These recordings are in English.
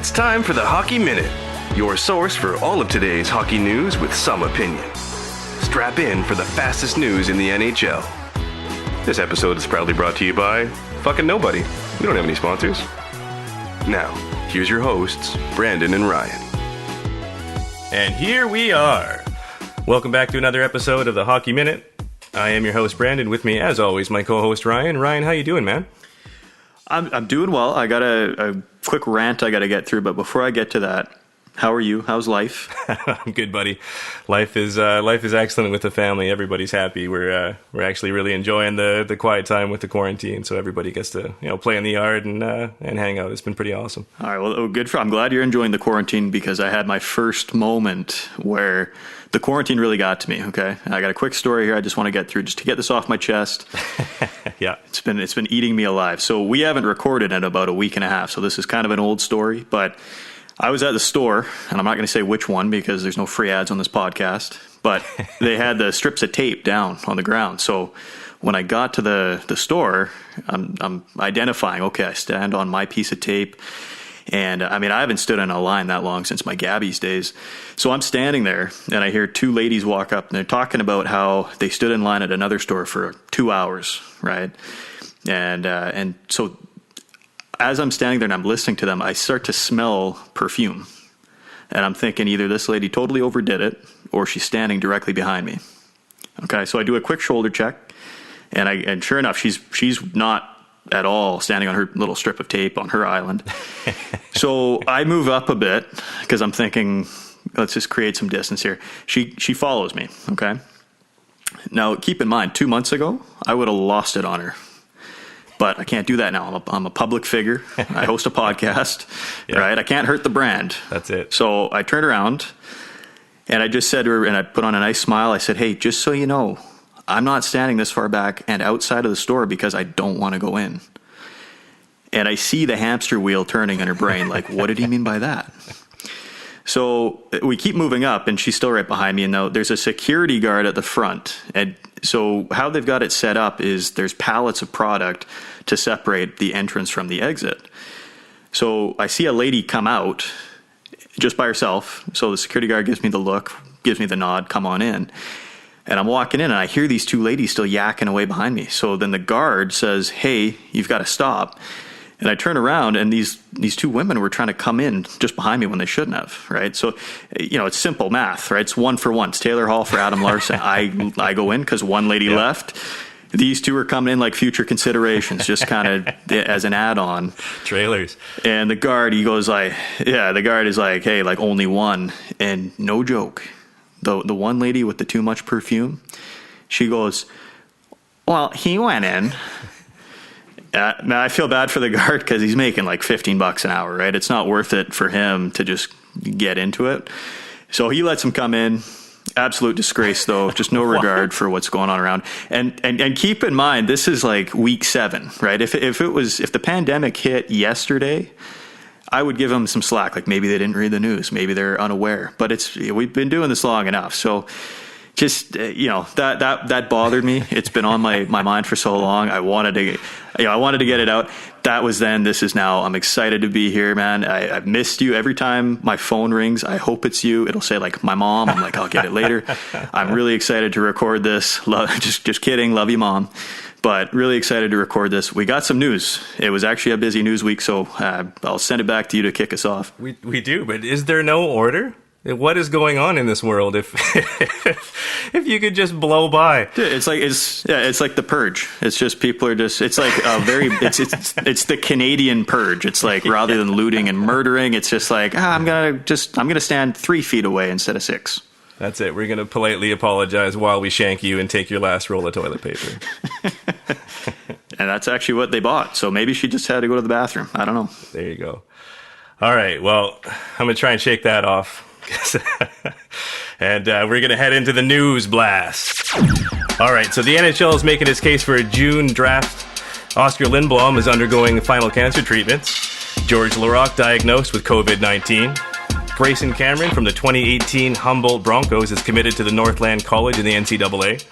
It's time for the Hockey Minute, your source for all of today's hockey news with some opinion. Strap in for the fastest news in the NHL. This episode is proudly brought to you by fucking nobody. We don't have any sponsors. Now, here's your hosts, Brandon and Ryan. And here we are. Welcome back to another episode of the Hockey Minute. I am your host, Brandon. With me, as always, my co-host, Ryan. Ryan, how you doing, man? I'm doing well. I got a quick rant I got to get through, but before I get to that, how are you? How's life? I'm good, buddy. Life is excellent with the family. Everybody's happy. We're actually really enjoying the quiet time with the quarantine, so everybody gets to play in the yard and hang out. It's been pretty awesome. All right, well, good. I'm glad you're enjoying the quarantine because I had my first moment where the quarantine really got to me. Okay, I got a quick story here. I just want to get through just to get this off my chest. Yeah, it's been eating me alive. So we haven't recorded in about a week and a half. So this is kind of an old story, but I was at the store, and I'm not going to say which one because there's no free ads on this podcast, but they had the strips of tape down on the ground. So when I got to the store, I'm identifying, okay, I stand on my piece of tape. And I mean, I haven't stood in a line that long since my Gabby's days. So I'm standing there and I hear two ladies walk up and they're talking about how they stood in line at another store for 2 hours, right? And so as I'm standing there and I'm listening to them, I start to smell perfume. And I'm thinking either this lady totally overdid it or she's standing directly behind me. Okay, so I do a quick shoulder check and sure enough, she's not at all standing on her little strip of tape on her island. So I move up a bit because I'm thinking, let's just create some distance here. She follows me, okay? Now, keep in mind, 2 months ago, I would have lost it on her. But I can't do that now. I'm a public figure. I host a podcast, yeah. Right? I can't hurt the brand. That's it. So I turned around and I just said to her, and I put on a nice smile. I said, hey, just so you know, I'm not standing this far back and outside of the store because I don't want to go in. And I see the hamster wheel turning in her brain. Like, what did he mean by that? So we keep moving up and she's still right behind me. And now there's a security guard at the front. And so how they've got it set up is there's pallets of product to separate the entrance from the exit. So I see a lady come out just by herself. So the security guard gives me the look, gives me the nod, come on in. And I'm walking in and I hear these two ladies still yakking away behind me. So then the guard says, hey, you've got to stop. And I turn around and these two women were trying to come in just behind me when they shouldn't have, right? So, it's simple math, right? It's 1 for 1. It's Taylor Hall for Adam Larson. I go in because one lady left. These two are coming in like future considerations, just kind of as an add-on. Trailers. And the guard, he goes like, the guard is like, hey, like only one. And no joke. The one lady with the too much perfume, she goes, well, he went in. Now I feel bad for the guard because he's making like $15 an hour, right? It's not worth it for him to just get into it. So he lets him come in. Absolute disgrace, though. Just no regard for what's going on around. And keep in mind, this is like week 7, right? If the pandemic hit yesterday, I would give them some slack. Like maybe they didn't read the news, maybe they're unaware. But we've been doing this long enough, so just that bothered me. It's been on my mind for so long. I wanted to get it out. That was then. This is now. I'm excited to be here, man. I've missed you. Every time my phone rings, I hope it's you. It'll say like my mom. I'm like, I'll get it later. I'm really excited to record this. Just kidding. Love you, Mom. But really excited to record this. We got some news. It was actually a busy news week, so I'll send it back to you to kick us off. We do, but is there no order? What is going on in this world? If you could just blow by, dude, it's like the Purge. It's just people are just. It's like a very. It's the Canadian Purge. It's like rather than looting and murdering, it's just like I'm gonna stand 3 feet away instead of 6. That's it. We're gonna politely apologize while we shank you and take your last roll of toilet paper. And that's actually what they bought. So maybe she just had to go to the bathroom. I don't know. There you go. All right. Well, I'm gonna try and shake that off. And we're going to head into the news blast. All right, so the NHL is making its case for a June draft. Oskar Lindblom is undergoing final cancer treatments. George Laraque diagnosed with COVID-19. Graysen from the 2018 Humboldt Broncos is committed to the Northland College in the NCAA.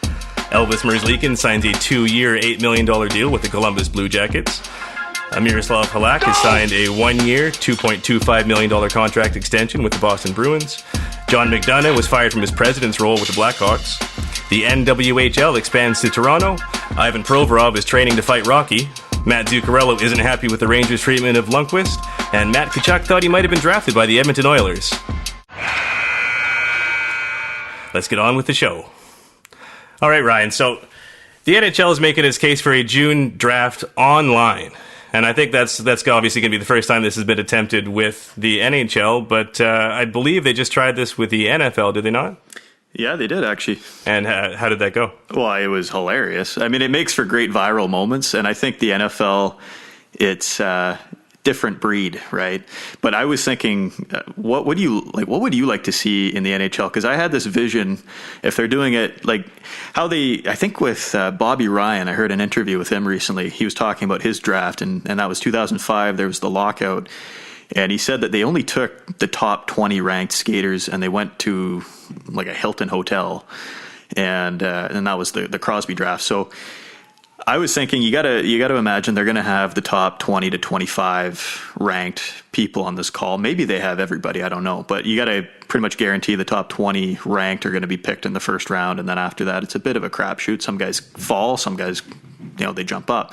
Elvis Merzlikins signs a 2-year, $8 million deal with the Columbus Blue Jackets. Jaroslav Halak has signed a 1-year, $2.25 million contract extension with the Boston Bruins. John McDonough was fired from his president's role with the Blackhawks. The NWHL expands to Toronto. Ivan Provorov is training to fight Rocky. Mats Zuccarello isn't happy with the Rangers' treatment of Lundqvist. And Matt Tkachuk thought he might have been drafted by the Edmonton Oilers. Let's get on with the show. All right, Ryan. So the NHL is making its case for a June draft online. And I think that's obviously going to be the first time this has been attempted with the NHL. But I believe they just tried this with the NFL, did they not? Yeah, they did, actually. And how did that go? Well, it was hilarious. I mean, it makes for great viral moments. And I think the NFL, it's different breed, right? But I was thinking, what would you like to see in the NHL? Because I had this vision, if they're doing it like how I think with Bobby Ryan, I heard an interview with him recently. He was talking about his draft, and that was 2005. There was the lockout, and he said that they only took the top 20 ranked skaters, and they went to like a Hilton hotel, and that was the Crosby draft. So I was thinking you got to imagine they're going to have the top 20 to 25 ranked people on this call. Maybe they have everybody, I don't know, but you got to pretty much guarantee the top 20 ranked are going to be picked in the first round, and then after that it's a bit of a crapshoot. Some guys fall, some guys they jump up.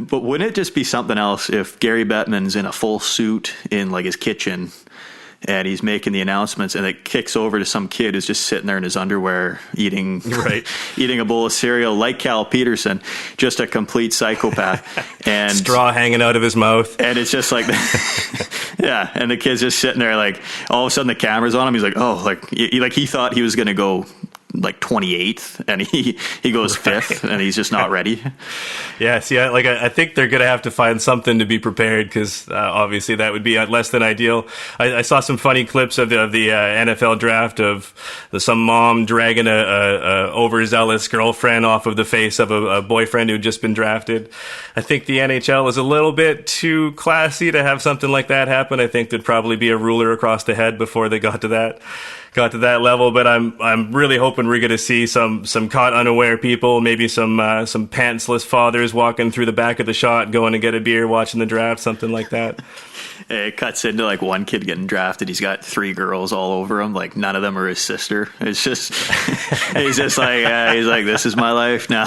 But wouldn't it just be something else if Gary Bettman's in a full suit in like his kitchen and he's making the announcements, and it kicks over to some kid who's just sitting there in his underwear eating a bowl of cereal, like Cal Peterson, just a complete psychopath, and straw hanging out of his mouth, and it's just like, yeah, and the kid's just sitting there, like all of a sudden the camera's on him. He's like, oh, like he thought he was going to go like 28th, and he goes 5th, and he's just not ready. Yeah, see, I think they're going to have to find something to be prepared, because obviously that would be less than ideal. I saw some funny clips of the NFL draft of some mom dragging a overzealous girlfriend off of the face of a boyfriend who'd just been drafted. I think the NHL is a little bit too classy to have something like that happen. I think there'd probably be a ruler across the head before they got to that level, but I'm really hoping we're going to see some caught unaware people, maybe some pantsless fathers walking through the back of the shot, going to get a beer, watching the draft, something like that. It cuts into like one kid getting drafted. He's got 3 girls all over him. Like none of them are his sister. It's just he's just like he's like, this is my life now.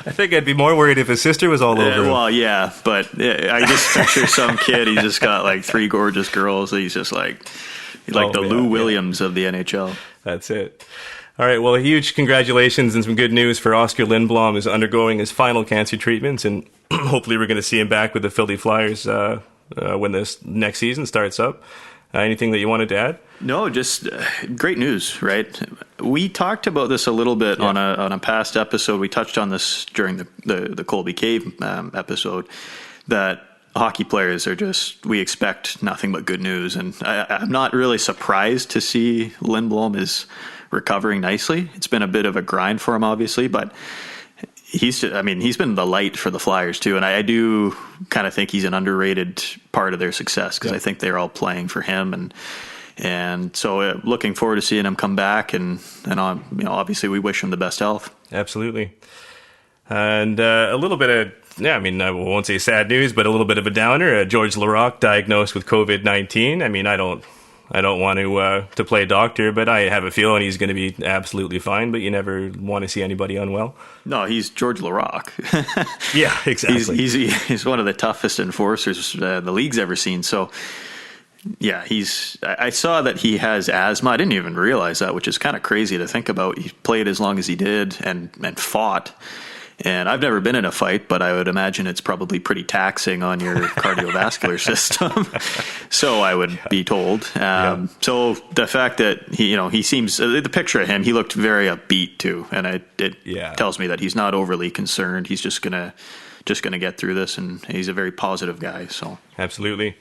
I think I'd be more worried if his sister was all over him. Well, yeah, but I just picture some kid. He's just got like 3 gorgeous girls. He's just like. Lou Williams of the NHL. That's it. All right, well, a huge congratulations and some good news for Oskar Lindblom, is undergoing his final cancer treatments, and hopefully we're going to see him back with the Philly Flyers when this next season starts up. Anything that you wanted to add? No, just great news, right? We talked about this a little bit on a past episode. We touched on this during the Colby Cave episode, that hockey players are we expect nothing but good news. And I'm not really surprised to see Lindblom is recovering nicely. It's been a bit of a grind for him, obviously, but he's been the light for the Flyers too. And I do kind of think he's an underrated part of their success, because I think they're all playing for him. And so looking forward to seeing him come back. And obviously we wish him the best health. Absolutely. And a little bit of, I won't say sad news, but a little bit of a downer. George Laraque diagnosed with COVID-19. I mean, I don't want to play doctor, but I have a feeling he's going to be absolutely fine. But you never want to see anybody unwell. No, he's George Laraque. Yeah, exactly. He's one of the toughest enforcers the league's ever seen. So, yeah, I saw that he has asthma. I didn't even realize that, which is kind of crazy to think about. He played as long as he did and fought. And I've never been in a fight, but I would imagine it's probably pretty taxing on your cardiovascular system. So I would be told. So the fact that he seems, the picture of him, he looked very upbeat too, and it tells me that he's not overly concerned. He's just gonna get through this, and he's a very positive guy. So absolutely.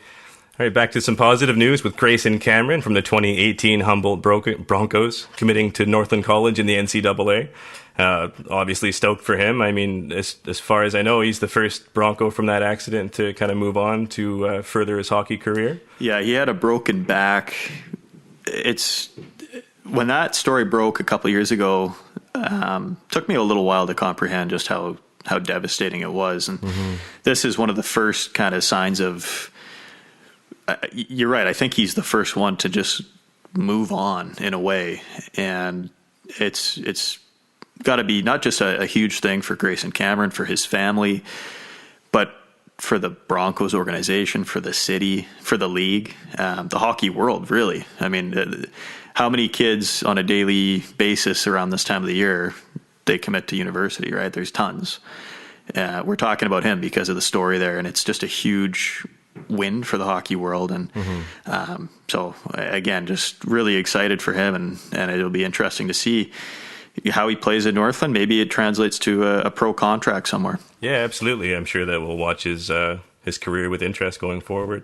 All right, back to some positive news with Graysen Cameron from the 2018 Humboldt Broncos committing to Northland College in the NCAA. Obviously stoked for him. I mean, as far as I know, he's the first Bronco from that accident to kind of move on to further his hockey career. Yeah, he had a broken back. When that story broke a couple of years ago, took me a little while to comprehend just how how devastating it was. And this is one of the first kind of signs of, you're right. I think he's the first one to just move on in a way. And it's got to be not just a huge thing for Graysen Cameron, for his family, but for the Broncos organization, for the city, for the league, the hockey world, really. I mean, how many kids on a daily basis around this time of the year, they commit to university, right? There's tons. We're talking about him because of the story there, and it's just a huge win for the hockey world. And so, again, just really excited for him, and it'll be interesting to see how he plays at Northland. Maybe it translates to a pro contract somewhere. Yeah, absolutely. I'm sure that we'll watch his career with interest going forward.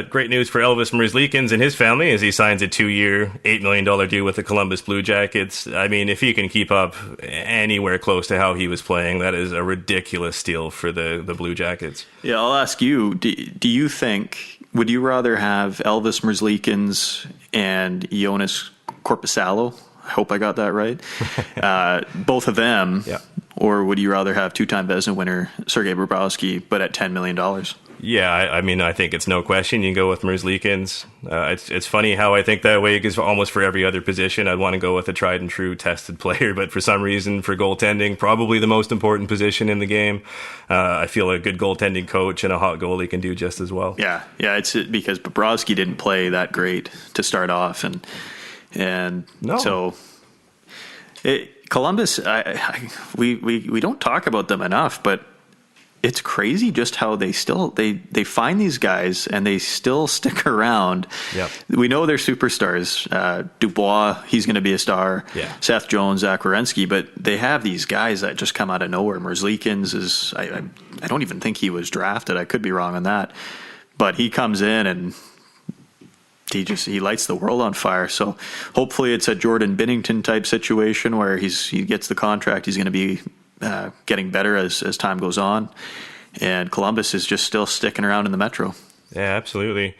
Great news for Elvis Merzlikins and his family as he signs a 2-year, $8 million deal with the Columbus Blue Jackets. I mean, if he can keep up anywhere close to how he was playing, that is a ridiculous steal for the Blue Jackets. Yeah, I'll ask you, do you think, would you rather have Elvis Merzlikins and Jonas Korpisalo? I hope I got that right. Both of them. Yeah. Or would you rather have two-time Vezina winner Sergei Bobrovsky, but at $10 million? Yeah, I mean, I think it's no question. You can go with Merzlikins. It's funny how I think that way, because almost for every other position, I'd want to go with a tried and true tested player. But for some reason, for goaltending, probably the most important position in the game, I feel a good goaltending coach and a hot goalie can do just as well. Yeah, it's because Bobrovsky didn't play that great to start off, and no. So Columbus, we don't talk about them enough, but it's crazy just how they still they find these guys and they still stick around. Yep. We know they're superstars. Dubois, he's going to be a star. Yeah. Seth Jones, Zach Werenski, but they have these guys that just come out of nowhere. Merzlikins is I don't even think he was drafted. I could be wrong on that, but he comes in and he lights the world on fire. So hopefully it's a Jordan Binnington type situation where he gets the contract. He's going to be getting better as time goes on, and Columbus is just still sticking around in the Metro. Yeah, absolutely.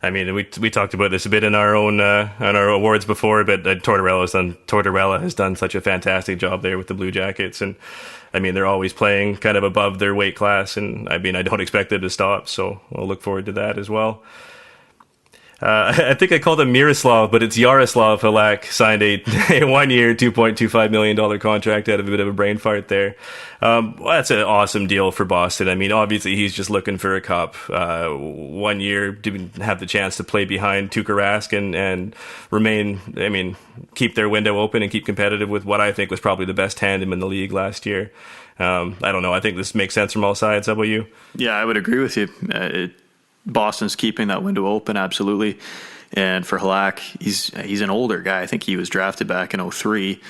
I mean, we talked about this a bit in our own on our awards before, but Tortorella has done such a fantastic job there with the Blue Jackets, and I mean they're always playing kind of above their weight class, and I mean I don't expect them to stop, so we'll look forward to that as well. I think I called him Miroslav, but it's Jaroslav Halak signed a 1-year, $2.25 million contract. Had a bit of a brain fart there. Well, that's an awesome deal for Boston. I mean, obviously he's just looking for a cup. 1 year, didn't have the chance to play behind Tuukka Rask and remain, I mean, keep their window open and keep competitive with what I think was probably the best tandem in the league last year. I don't know. I think this makes sense from all sides. How about you? Yeah, I would agree with you. Boston's keeping that window open, absolutely. And for Halak, he's an older guy. I think he was drafted back in 2003,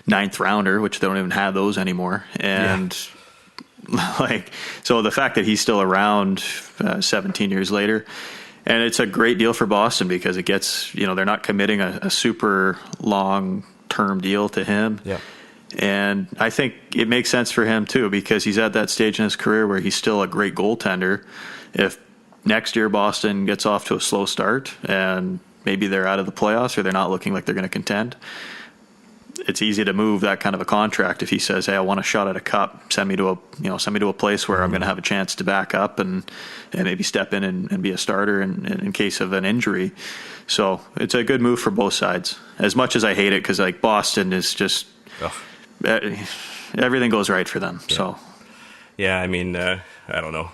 9th rounder, which they don't even have those anymore. And so the fact that he's still around 17 years later, and it's a great deal for Boston because it gets, they're not committing a super long-term deal to him. Yeah. And I think it makes sense for him too, because he's at that stage in his career where he's still a great goaltender. If next year Boston gets off to a slow start and maybe they're out of the playoffs or they're not looking like they're going to contend, it's easy to move that kind of a contract if he says, hey, I want a shot at a cup, send me to a place where I'm going to have a chance to back up and maybe step in and be a starter in case of an injury. So it's a good move for both sides, as much as I hate it, because like Boston is just everything goes right for them. Yeah. So yeah, I mean, I don't know.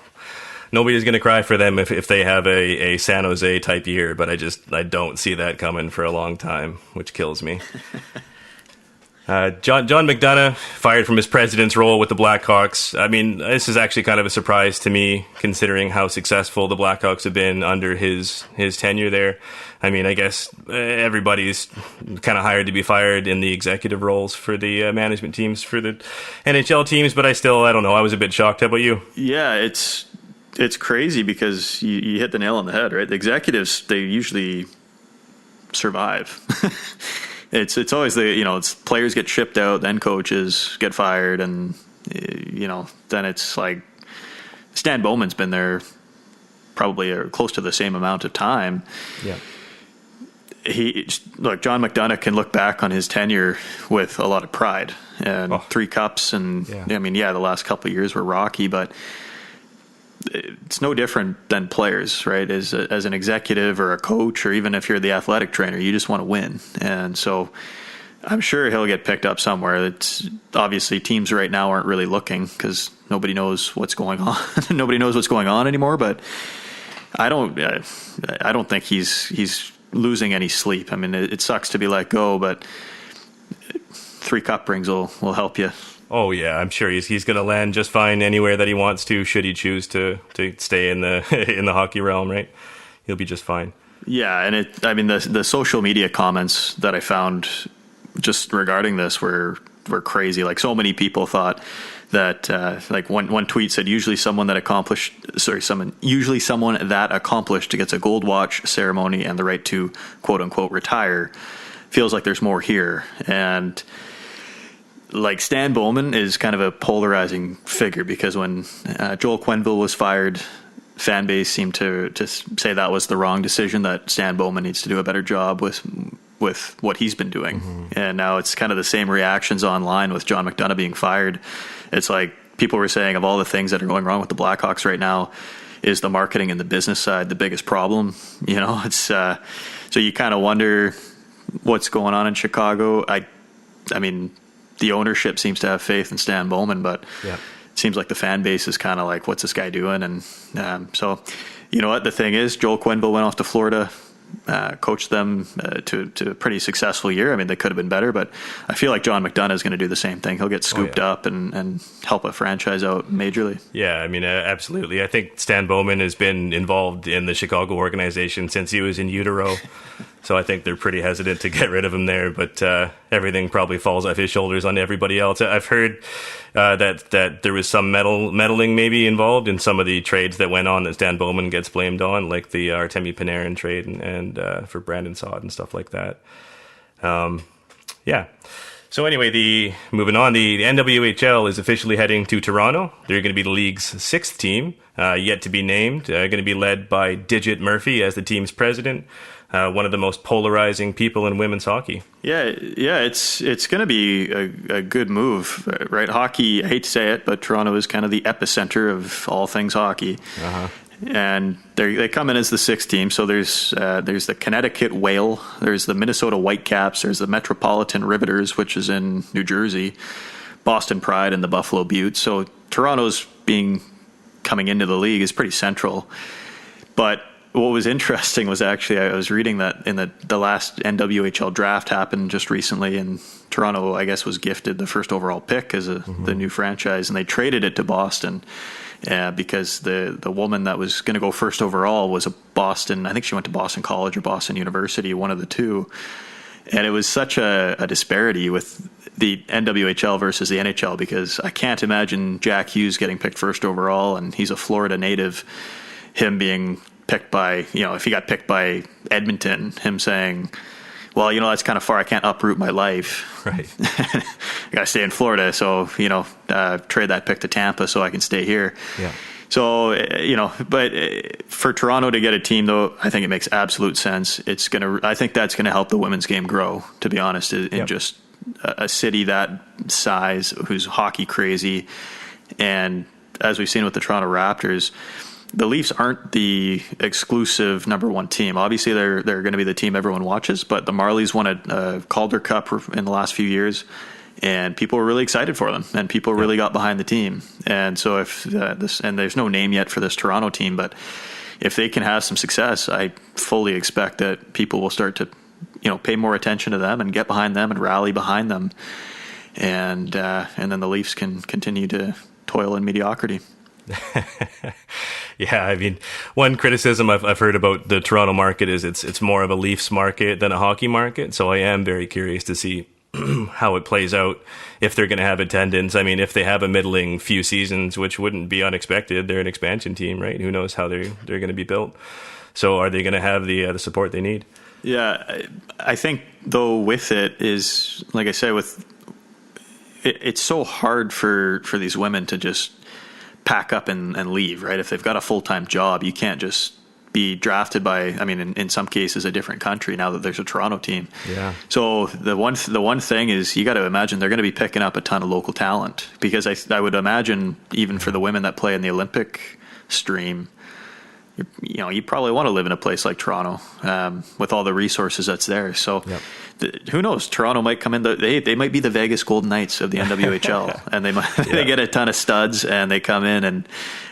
Nobody's going to cry for them if they have a San Jose type year, but I don't see that coming for a long time, which kills me. John McDonough fired from his president's role with the Blackhawks. I mean, this is actually kind of a surprise to me, considering how successful the Blackhawks have been under his tenure there. I mean, I guess everybody's kind of hired to be fired in the executive roles for the management teams for the NHL teams, but I don't know. I was a bit shocked. How about you? Yeah, it's crazy because you hit the nail on the head, right? The executives, they usually survive. It's always it's players get shipped out, then coaches get fired, and then it's like Stan Bowman's been there probably close to the same amount of time. Yeah. John McDonough can look back on his tenure with a lot of pride and 3 cups. And the last couple of years were rocky, but it's no different than players, right? As an executive or a coach, or even if you're the athletic trainer, you just want to win. And so I'm sure he'll get picked up somewhere. It's obviously teams right now aren't really looking because nobody knows what's going on. Nobody knows what's going on anymore, but I don't think he's losing any sleep. I mean, it sucks to be let go, but 3 cup rings will help you. Oh yeah, I'm sure he's going to land just fine anywhere that he wants to. Should he choose to stay in the in the hockey realm, right? He'll be just fine. Yeah, and the social media comments that I found just regarding this were crazy. Like, so many people thought that one tweet said usually someone that accomplished gets a gold watch, ceremony, and the right to quote unquote retire. Feels like there's more here. And like, Stan Bowman is kind of a polarizing figure because when Joel Quenneville was fired, fan base seemed to say that was the wrong decision, that Stan Bowman needs to do a better job with what he's been doing. Mm-hmm. And now it's kind of the same reactions online with John McDonough being fired. It's like people were saying, of all the things that are going wrong with the Blackhawks right now, is the marketing and the business side the biggest problem? It's so you kind of wonder what's going on in Chicago. I mean, the ownership seems to have faith in Stan Bowman, but it seems like the fan base is kind of like, what's this guy doing? And so, you know what? The thing is, Joel Quenneville went off to Florida, coached them to a pretty successful year. I mean, they could have been better, but I feel like John McDonough is going to do the same thing. He'll get scooped up and help a franchise out majorly. Yeah, I mean, absolutely. I think Stan Bowman has been involved in the Chicago organization since he was in utero. So I think they're pretty hesitant to get rid of him there, but everything probably falls off his shoulders on everybody else. I've heard that there was some meddling maybe involved in some of the trades that went on that Stan Bowman gets blamed on, like the Artemi Panarin trade and for Brandon Saad and stuff like that. So anyway, moving on, the NWHL is officially heading to Toronto. They're going to be the league's 6th team, yet to be named. Going to be led by Digit Murphy as the team's president. One of the most polarizing people in women's hockey. Yeah, it's going to be a good move, right? Hockey, I hate to say it, but Toronto is kind of the epicenter of all things hockey. Uh-huh. And they come in as the 6th team. So there's the Connecticut Whale, there's the Minnesota Whitecaps, there's the Metropolitan Riveters, which is in New Jersey, Boston Pride, and the Buffalo Buttes. So Toronto's coming into the league is pretty central. But what was interesting was actually, I was reading that in the last NWHL draft happened just recently, and Toronto, I guess, was gifted the first overall pick as the new franchise, and they traded it to Boston because the woman that was going to go first overall was a Boston, I think she went to Boston College or Boston University, one of the two. And it was such a disparity with the NWHL versus the NHL, because I can't imagine Jack Hughes getting picked first overall, and he's a Florida native, him being picked by, if he got picked by Edmonton, him saying, well, that's kind of far. I can't uproot my life. Right. I got to stay in Florida. So, trade that pick to Tampa so I can stay here. Yeah. So, but for Toronto to get a team, though, I think it makes absolute sense. I think that's going to help the women's game grow, to be honest, in just a city that size, who's hockey crazy. And as we've seen with the Toronto Raptors, the Leafs aren't the exclusive number one team. Obviously, they're going to be the team everyone watches, but the Marlies won a Calder Cup in the last few years, and people were really excited for them, and people really got behind the team. And so if and there's no name yet for this Toronto team, but if they can have some success, I fully expect that people will start to, pay more attention to them and get behind them and rally behind them. And then the Leafs can continue to toil in mediocrity. Yeah, I mean, one criticism I've heard about the Toronto market is it's more of a Leafs market than a hockey market. So I am very curious to see how it plays out, if they're going to have attendance. I mean, if they have a middling few seasons, which wouldn't be unexpected, they're an expansion team, right? Who knows how they're going to be built? So are they going to have the support they need? Yeah, I think though with it is, like I say, it's so hard for these women to just pack up and leave, right? If they've got a full-time job, you can't just be drafted by, I mean, in some cases, a different country now that there's a Toronto team. Yeah. So the one thing is you got to imagine they're going to be picking up a ton of local talent, because I would imagine even for the women that play in the Olympic stream, you probably want to live in a place like Toronto with all the resources that's there. So who knows? Toronto might come in. They might be the Vegas Golden Knights of the NWHL, and they might they get a ton of studs, and they come in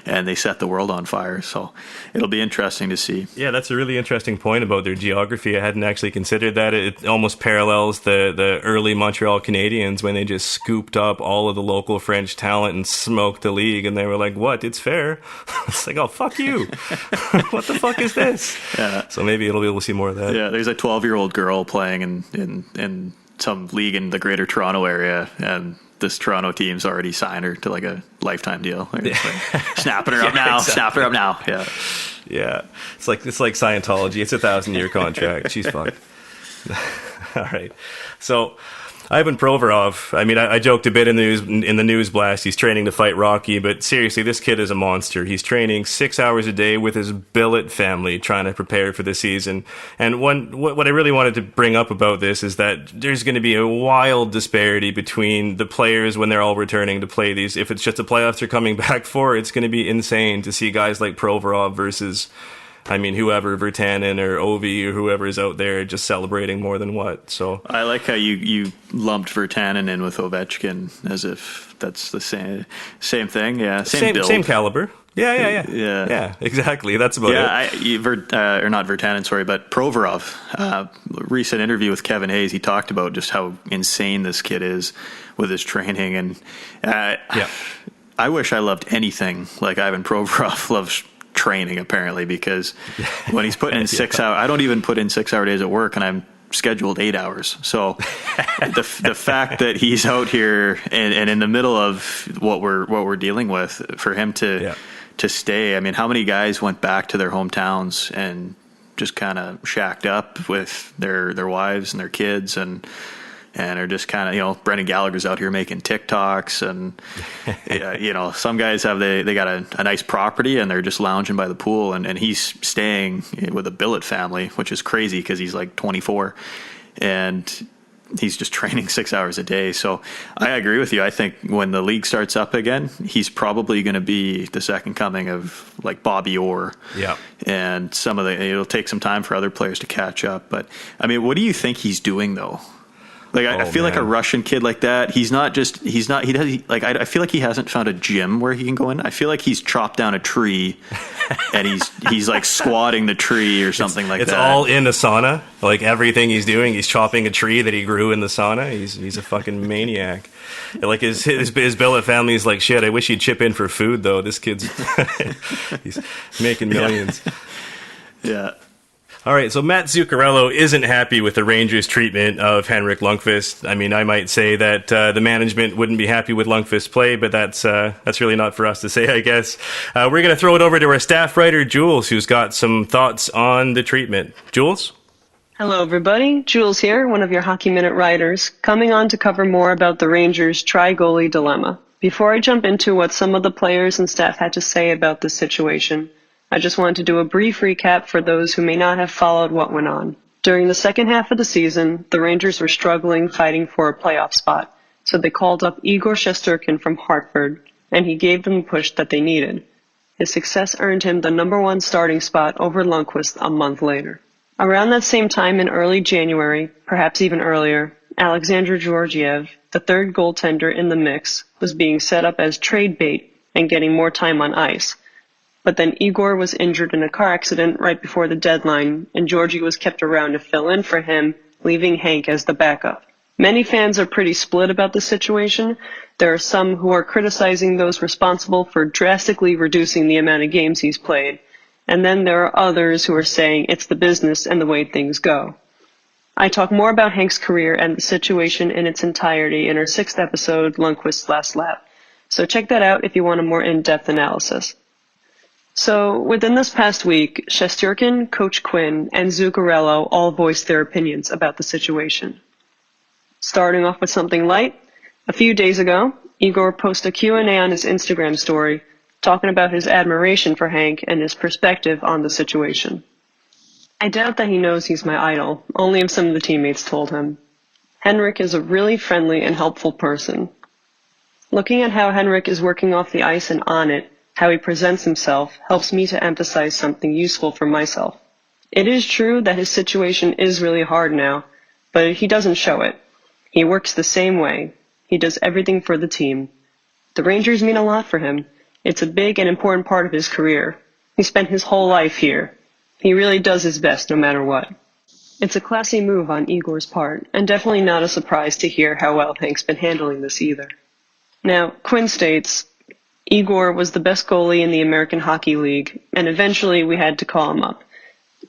and they set the world on fire. So it'll be interesting to see. Yeah, that's a really interesting point about their geography. I hadn't actually considered that. It almost parallels the early Montreal Canadiens when they just scooped up all of the local French talent and smoked the league, and they were like, "What? It's fair." It's like, "Oh, fuck you." What the fuck is this? Yeah. So maybe we'll see more of that. Yeah, there's a 12-year-old girl playing in some league in the Greater Toronto area, and this Toronto team's already signed her to like a lifetime deal. Like, snapping her up now, exactly. Snapping her up now. Yeah, yeah. It's like Scientology. It's a 1,000-year contract. She's fucked. All right, so. Ivan Provorov, I mean, I joked a bit in the news blast. He's training to fight Rocky, but seriously, this kid is a monster. He's training 6 hours a day with his billet family, trying to prepare for the season. And what I really wanted to bring up about this is that there's going to be a wild disparity between the players when they're all returning to play these. If it's just the playoffs they're coming back for, it's going to be insane to see guys like Provorov versus, I mean, whoever, Virtanen or Ovi or whoever is out there just celebrating more than what. So I like how you lumped Virtanen in with Ovechkin as if that's the same thing. Yeah, same build. Same caliber. Yeah, exactly. That's about it. Or not Virtanen, sorry, but Provorov. Recent interview with Kevin Hayes, he talked about just how insane this kid is with his training, and I wish I loved anything like Ivan Provorov loves training, apparently, because when he's putting in 6 hours, I don't even put in 6 hour days at work, and I'm scheduled 8 hours. So the fact that he's out here and in the middle of what we're dealing with, for him to stay, I mean, how many guys went back to their hometowns and just kind of shacked up with their wives and their kids and are just kind of, Brendan Gallagher's out here making TikToks, and some guys they got a nice property and they're just lounging by the pool, and he's staying with a billet family, which is crazy because he's like 24 and he's just training 6 hours a day. So I agree with you. I think when the league starts up again, he's probably going to be the second coming of like Bobby Orr. Yeah. And it'll take some time for other players to catch up. But I mean, what do you think he's doing though? Like, I feel like a Russian kid like that, I feel like he hasn't found a gym where he can go in. I feel like he's chopped down a tree and he's like squatting the tree or something like that. It's all in a sauna. Like, everything he's doing, he's chopping a tree that he grew in the sauna. He's a fucking maniac. Like, his billet family is like, shit, I wish he'd chip in for food, though. This kid's he's making millions. Yeah. All right, so Mats Zuccarello isn't happy with the Rangers' treatment of Henrik Lundqvist. I mean, I might say that the management wouldn't be happy with Lundqvist's play, but that's really not for us to say, I guess. We're going to throw it over to our staff writer, Jules, who's got some thoughts on the treatment. Jules? Hello, everybody. Jules here, one of your Hockey Minute writers, coming on to cover more about the Rangers' tri-goalie dilemma. Before I jump into what some of the players and staff had to say about this situation, I just wanted to do a brief recap for those who may not have followed what went on. During the second half of the season, the Rangers were struggling fighting for a playoff spot, so they called up Igor Shesterkin from Hartford, and he gave them the push that they needed. His success earned him the #1 starting spot over Lundqvist a month later. Around that same time in early January, perhaps even earlier, Alexander Georgiev, the third goaltender in the mix, was being set up as trade bait and getting more time on ice. But then Igor was injured in a car accident right before the deadline, and Georgie was kept around to fill in for him, leaving Hank as the backup. Many fans are pretty split about the situation. There are some who are criticizing those responsible for drastically reducing the amount of games he's played, and then there are others who are saying it's the business and the way things go. I talk more about Hank's career and the situation in its entirety in our 6th episode, Lundqvist's Last Lap. So check that out if you want a more in-depth analysis. So, within this past week, Shesterkin, Coach Quinn, and Zuccarello all voiced their opinions about the situation. Starting off with something light, a few days ago, Igor posted a Q&A on his Instagram story, talking about his admiration for Hank and his perspective on the situation. I doubt that he knows he's my idol, only if some of the teammates told him. Henrik is a really friendly and helpful person. Looking at how Henrik is working off the ice and on it, how he presents himself, helps me to emphasize something useful for myself. It is true that his situation is really hard now, but he doesn't show it. He works the same way. He does everything for the team. The Rangers mean a lot for him. It's a big and important part of his career. He spent his whole life here. He really does his best no matter what. It's a classy move on Igor's part, and definitely not a surprise to hear how well Hank's been handling this either. Now, Quinn states, Igor was the best goalie in the American Hockey League, and eventually we had to call him up.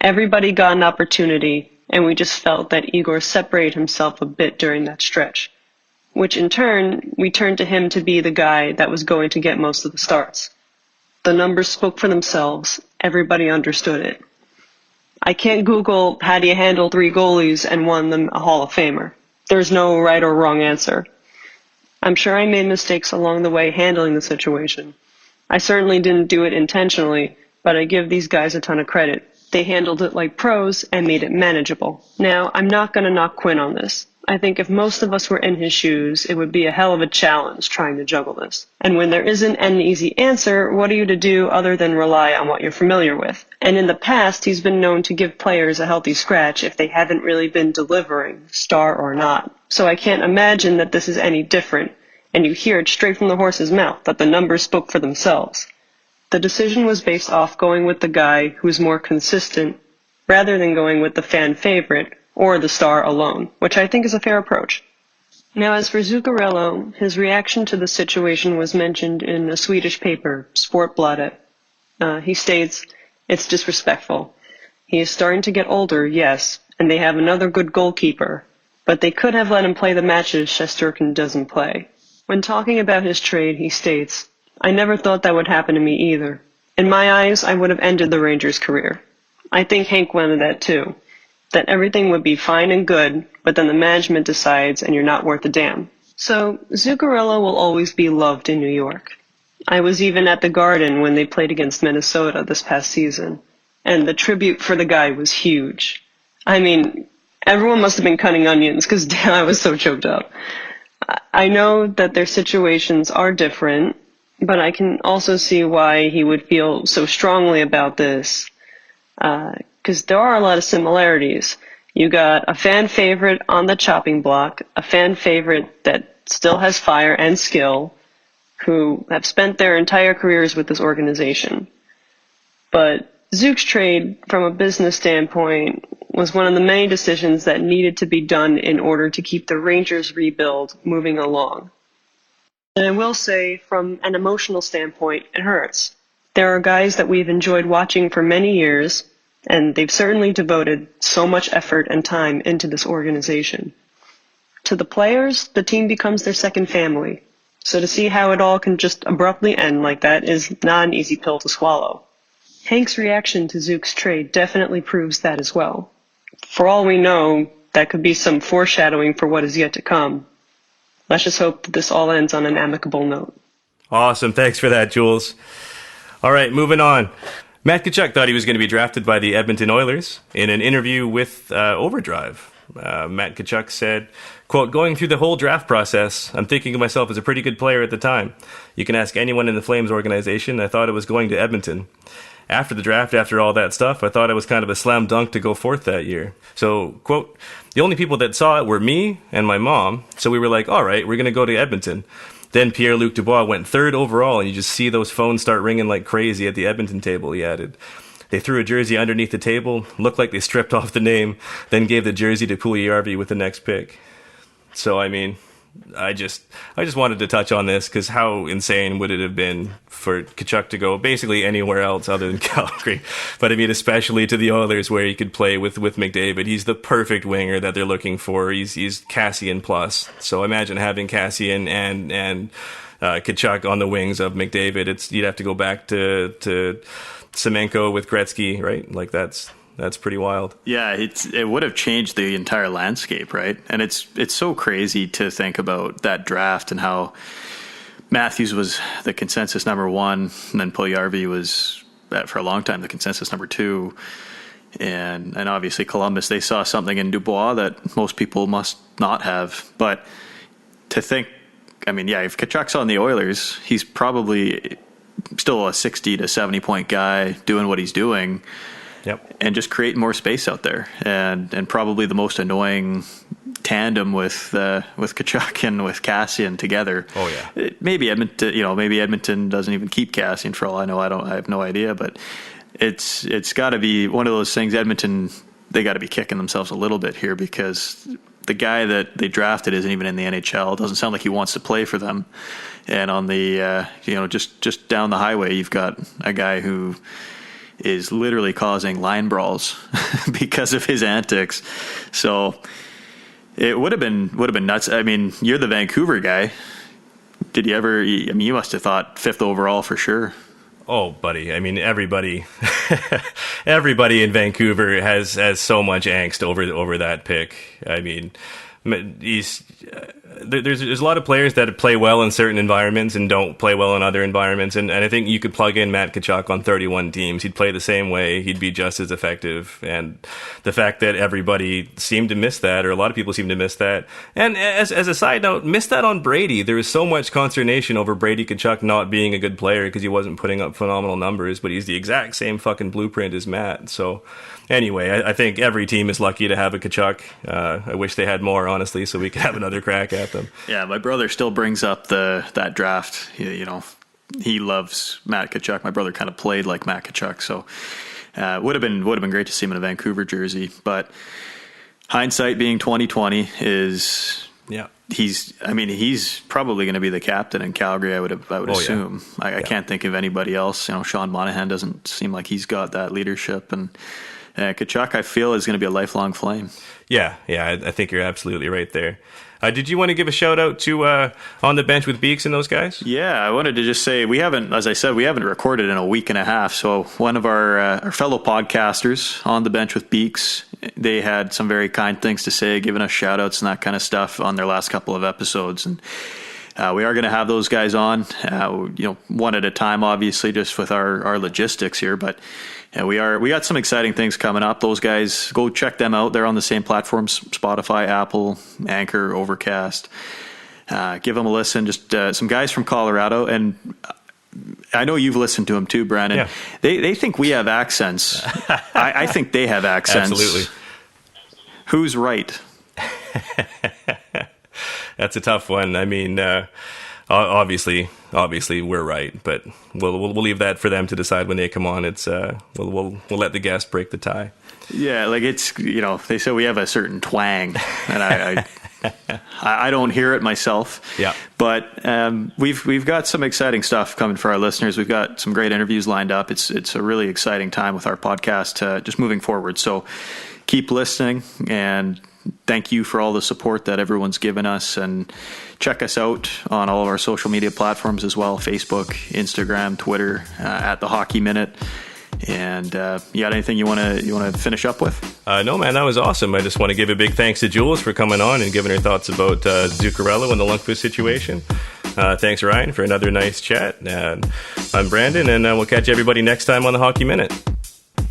Everybody got an opportunity, and we just felt that Igor separated himself a bit during that stretch, which in turn, we turned to him to be the guy that was going to get most of the starts. The numbers spoke for themselves. Everybody understood it. I can't Google how do you handle 3 goalies and won them a Hall of Famer. There's no right or wrong answer. I'm sure I made mistakes along the way handling the situation. I certainly didn't do it intentionally, but I give these guys a ton of credit. They handled it like pros and made it manageable. Now, I'm not going to knock Quinn on this. I think if most of us were in his shoes, it would be a hell of a challenge trying to juggle this. And when there isn't an easy answer, what are you to do other than rely on what you're familiar with? And in the past, he's been known to give players a healthy scratch if they haven't really been delivering, star or not. So I can't imagine that this is any different, and you hear it straight from the horse's mouth that the numbers spoke for themselves. The decision was based off going with the guy who's more consistent, rather than going with the fan favorite or the star alone, which I think is a fair approach. Now, as for Zuccarello, his reaction to the situation was mentioned in a Swedish paper, Sportbladet. He states, it's disrespectful. He is starting to get older, yes, and they have another good goalkeeper, but they could have let him play the matches Shesterkin doesn't play. When talking about his trade, he states, I never thought that would happen to me either. In my eyes, I would have ended the Rangers' career. I think Hank wanted that too. That everything would be fine and good, but then the management decides and you're not worth a damn. So, Zuccarello will always be loved in New York. I was even at the Garden when they played against Minnesota this past season, and the tribute for the guy was huge. I mean, everyone must have been cutting onions, because damn, I was so choked up. I know that their situations are different, but I can also see why he would feel so strongly about this, because there are a lot of similarities. You got a fan favorite on the chopping block, a fan favorite that still has fire and skill, who have spent their entire careers with this organization. But Zook's trade, from a business standpoint, was one of the many decisions that needed to be done in order to keep the Rangers rebuild moving along. And I will say, from an emotional standpoint, it hurts. There are guys that we've enjoyed watching for many years, and they've certainly devoted so much effort and time into this organization. To the players, the team becomes their second family. So to see how it all can just abruptly end like that is not an easy pill to swallow. Hank's reaction to Zook's trade definitely proves that as well. For all we know, that could be some foreshadowing for what is yet to come. Let's just hope that this all ends on an amicable note. Awesome. Thanks for that, Jules. All right, moving on. Matt Tkachuk thought he was going to be drafted by the Edmonton Oilers. In an interview with Overdrive, Matt Tkachuk said, quote, going through the whole draft process, I'm thinking of myself as a pretty good player at the time. You can ask anyone in the Flames organization. I thought it was going to Edmonton. After the draft, after all that stuff, I thought it was kind of a slam dunk to go fourth that year. So, quote, the only people that saw it were me and my mom. So we were like, all right, we're going to go to Edmonton. Then Pierre-Luc Dubois went third overall, and you just see those phones start ringing like crazy at the Edmonton table, he added. They threw a jersey underneath the table, looked like they stripped off the name, then gave the jersey to Puljujarvi with the next pick. So, I mean, I just wanted to touch on this, because how insane would it have been for Tkachuk to go basically anywhere else other than Calgary? But I mean, especially to the Oilers, where he could play with McDavid. He's the perfect winger that they're looking for. He's Cassian plus. So imagine having Cassian and Tkachuk on the wings of McDavid. You'd have to go back to Semenko with Gretzky, right? Like that's pretty wild. Yeah, it would have changed the entire landscape, right? And it's so crazy to think about that draft and how Matthews was the consensus number one, and then Puljujarvi was, for a long time, the consensus number two. And obviously Columbus, they saw something in Dubois that most people must not have. But to think, I mean, yeah, if Tkachuk's on the Oilers, he's probably still a 60 to 70 point guy doing what he's doing. Yep. And just create more space out there. And probably the most annoying tandem with Tkachuk and with Kassian together. Oh yeah. Maybe Edmonton doesn't even keep Kassian for all I know. I have no idea, but it's got to be one of those things. Edmonton, they got to be kicking themselves a little bit here, because the guy that they drafted isn't even in the NHL. It doesn't sound like he wants to play for them. And on the just down the highway, you've got a guy who is literally causing line brawls because of his antics. So it would have been nuts. I mean, you're the Vancouver guy. Did you ever? I mean, you must have thought 5th overall for sure. Oh, buddy. I mean, everybody in Vancouver has so much angst over that pick. I mean, there's a lot of players that play well in certain environments and don't play well in other environments. And I think you could plug in Matt Tkachuk on 31 teams. He'd play the same way. He'd be just as effective. And the fact that everybody seemed to miss that, or a lot of people seem to miss that. And as a side note, missed that on Brady. There was so much consternation over Brady Tkachuk not being a good player because he wasn't putting up phenomenal numbers, but he's the exact same fucking blueprint as Matt. So anyway, I think every team is lucky to have a Tkachuk. I wish they had more, honestly, so we could have another crack at them. Yeah, my brother still brings up that draft. He loves Matt Tkachuk. My brother kind of played like Matt Tkachuk, so would have been great to see him in a Vancouver jersey. But hindsight being 2020 is, yeah. He's probably going to be the captain in Calgary. I would assume. Yeah. I can't think of anybody else. Sean Monahan doesn't seem like he's got that leadership, and Tkachuk, I feel, is going to be a lifelong Flame. Yeah, I think you're absolutely right there. Did you want to give a shout out to On the Bench with Beeks and those guys? Yeah, I wanted to just say we haven't recorded in a week and a half. So one of our fellow podcasters, On the Bench with Beeks, they had some very kind things to say, giving us shout outs and that kind of stuff on their last couple of episodes. And we are going to have those guys on, one at a time, obviously, just with our logistics here. But we got some exciting things coming up. Those guys, go check them out. They're on the same platforms: Spotify, Apple, Anchor, Overcast. Give them a listen. Just some guys from Colorado, and I know you've listened to them too, Brandon. Yeah. They think we have accents. I think they have accents. Absolutely. Who's right? That's a tough one. I mean, obviously we're right, but we'll leave that for them to decide when they come on. It's we'll let the guest break the tie. Yeah, like it's they say we have a certain twang, and I don't hear it myself. Yeah, but we've got some exciting stuff coming for our listeners. We've got some great interviews lined up. It's a really exciting time with our podcast, just moving forward. So keep listening, and thank you for all the support that everyone's given us, and check us out on all of our social media platforms as well: Facebook, Instagram, Twitter, at the Hockey Minute. And you got anything you want to finish up with? No, man, that was awesome. I just want to give a big thanks to Jules for coming on and giving her thoughts about Zuccarello and the Lundqvist situation. Thanks, Ryan, for another nice chat. I'm Brandon, and we'll catch everybody next time on the Hockey Minute.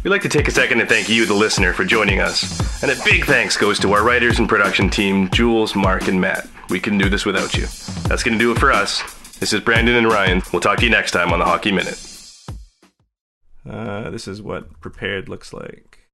We'd like to take a second and thank you, the listener, for joining us. And a big thanks goes to our writers and production team, Jules, Mark, and Matt. We couldn't do this without you. That's going to do it for us. This is Brandon and Ryan. We'll talk to you next time on the Hockey Minute. This is what prepared looks like.